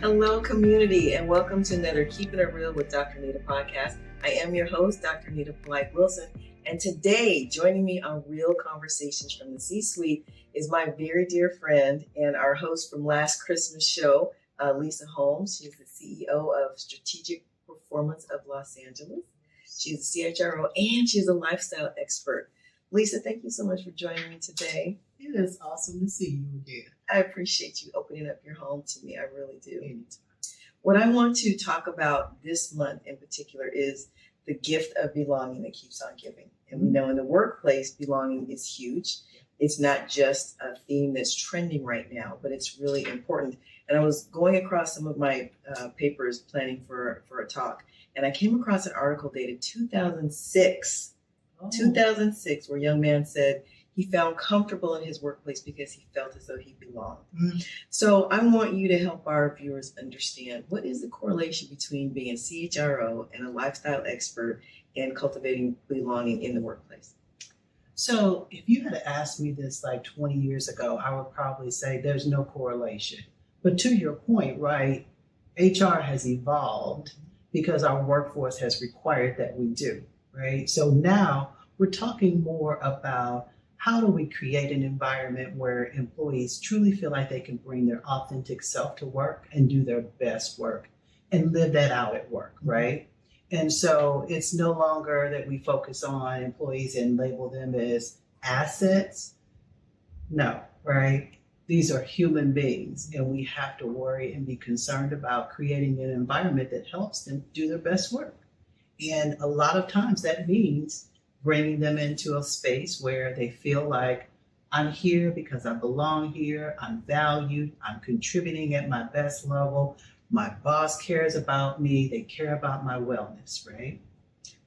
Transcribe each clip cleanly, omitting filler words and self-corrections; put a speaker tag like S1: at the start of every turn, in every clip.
S1: Hello, community, and welcome to another Keeping It Real with Dr. Nita podcast. I am your host, Dr. Nita Polite Wilson, and today, joining me on Real Conversations from the C-Suite is my very dear friend and our host from last Christmas show, Lisa Holmes. She's the CEO of Strategic Performance of Los Angeles. She's a CHRO and she's a lifestyle expert. Lisa, thank you so much for joining me today.
S2: It is awesome to see you again.
S1: I appreciate you opening up your home to me. I really do. Anytime. What I want to talk about this month in particular is the gift of belonging that keeps on giving. And we know in the workplace, belonging is huge. It's not just a theme that's trending right now, but it's really important. And I was going across some of my papers planning for a talk, and I came across an article dated 2006. 2006, where a young man said he found comfortable in his workplace because he felt as though he belonged. So I want you to help our viewers understand, what is the correlation between being a CHRO and a lifestyle expert and cultivating belonging in the workplace?
S2: So if you had asked me this like 20 years ago, I would probably say there's no correlation. But to your point, right, HR has evolved because our workforce has required that we do, right? So now we're talking more about how do we create an environment where employees truly feel like they can bring their authentic self to work and do their best work and live that out at work, right? And so it's no longer that we focus on employees and label them as assets. No, right? These are human beings, and we have to worry and be concerned about creating an environment that helps them do their best work. And a lot of times that means bringing them into a space where they feel like I'm here because I belong here, I'm valued, I'm contributing at my best level, my boss cares about me, they care about my wellness, right?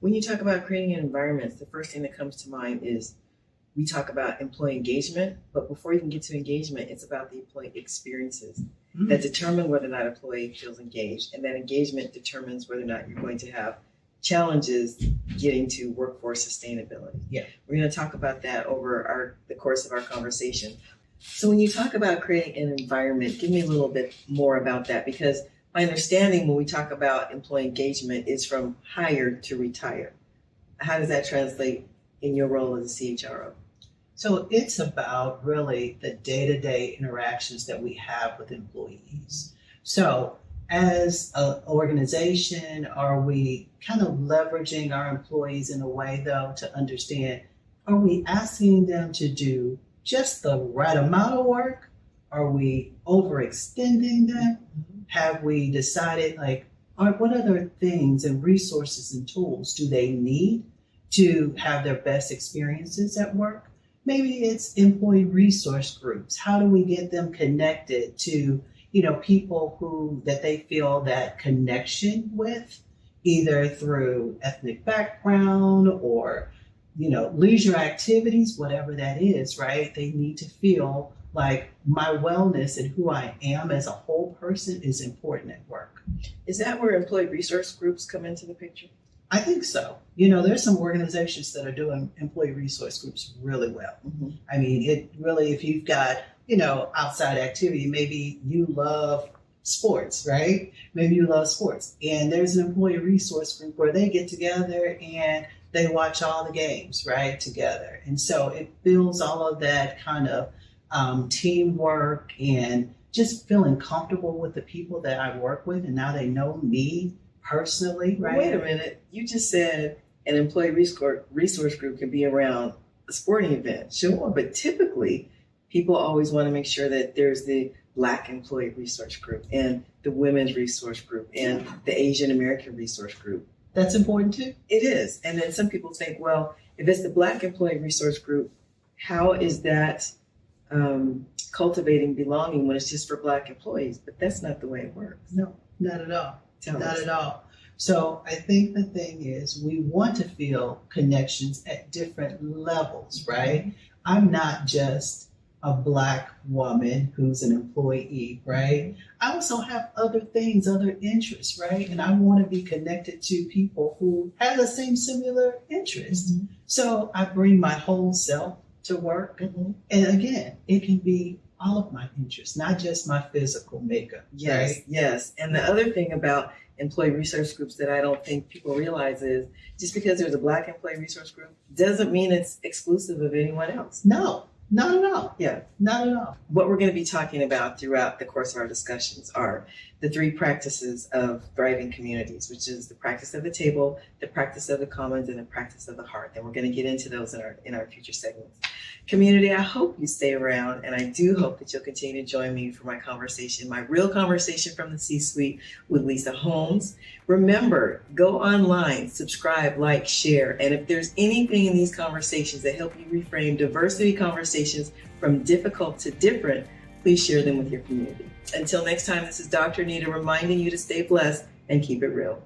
S1: When you talk about creating an environment, the first thing that comes to mind is we talk about employee engagement, but before you can get to engagement, it's about the employee experiences that determine whether or not an employee feels engaged, and that engagement determines whether or not you're going to have challenges getting to workforce sustainability.
S2: Yeah.
S1: We're going to talk about that over the course of our conversation. So when you talk about creating an environment, give me a little bit more about that, because my understanding when we talk about employee engagement is from hire to retire. How does that translate in your role as a CHRO?
S2: So it's about really the day-to-day interactions that we have with employees. So as an organization, are we kind of leveraging our employees in a way, though, to understand, are we asking them to do just the right amount of work? Are we overextending them? Have we decided, what other things and resources and tools do they need to have their best experiences at work? Maybe it's employee resource groups. How do we get them connected to people that they feel that connection with, either through ethnic background or, leisure activities, whatever that is, right? They need to feel like my wellness and who I am as a whole person is important at work.
S1: Is that where employee resource groups come into the picture?
S2: I think so. There's some organizations that are doing employee resource groups really well. I mean, it really, if you've got outside activity. Maybe you love sports, right? Maybe you love sports. And there's an employee resource group where they get together and they watch all the games, right, together. And so it builds all of that kind of teamwork and just feeling comfortable with the people that I work with. And now they know me personally, right?
S1: Wait a minute. You just said an employee resource group can be around a sporting event. Sure, but typically people always want to make sure that there's the Black employee resource group and the women's resource group and the Asian American resource group.
S2: That's important too.
S1: It is. And then some people think, well, if it's the Black employee resource group, how is that cultivating belonging when it's just for Black employees? But that's not the way it works.
S2: No, not at all.
S1: Tell
S2: not
S1: us.
S2: at all. So I think the thing is we want to feel connections at different levels, right? I'm not just a Black woman who's an employee, right? I also have other things, other interests, right? And I want to be connected to people who have the same similar interests. So I bring my whole self to work. And again, it can be all of my interests, not just my physical makeup.
S1: Yes,
S2: right?
S1: yes. And the other thing about employee resource groups that I don't think people realize is just because there's a Black employee resource group doesn't mean it's exclusive of anyone else.
S2: No, not at all.
S1: Yeah.
S2: Not at all.
S1: What we're going to be talking about throughout the course of our discussions are the 3 practices of thriving communities, which is the practice of the table, the practice of the commons, and the practice of the hearth. And we're going to get into those in our future segments. Community, I hope you stay around, and I do hope that you'll continue to join me for my conversation, my real conversation from the C-suite with Lisa Holmes. Remember, go online, subscribe, like, share, and if there's anything in these conversations that help you reframe diversity conversations from difficult to different, please share them with your community. Until next time, this is Dr. Anita reminding you to stay blessed and keep it real.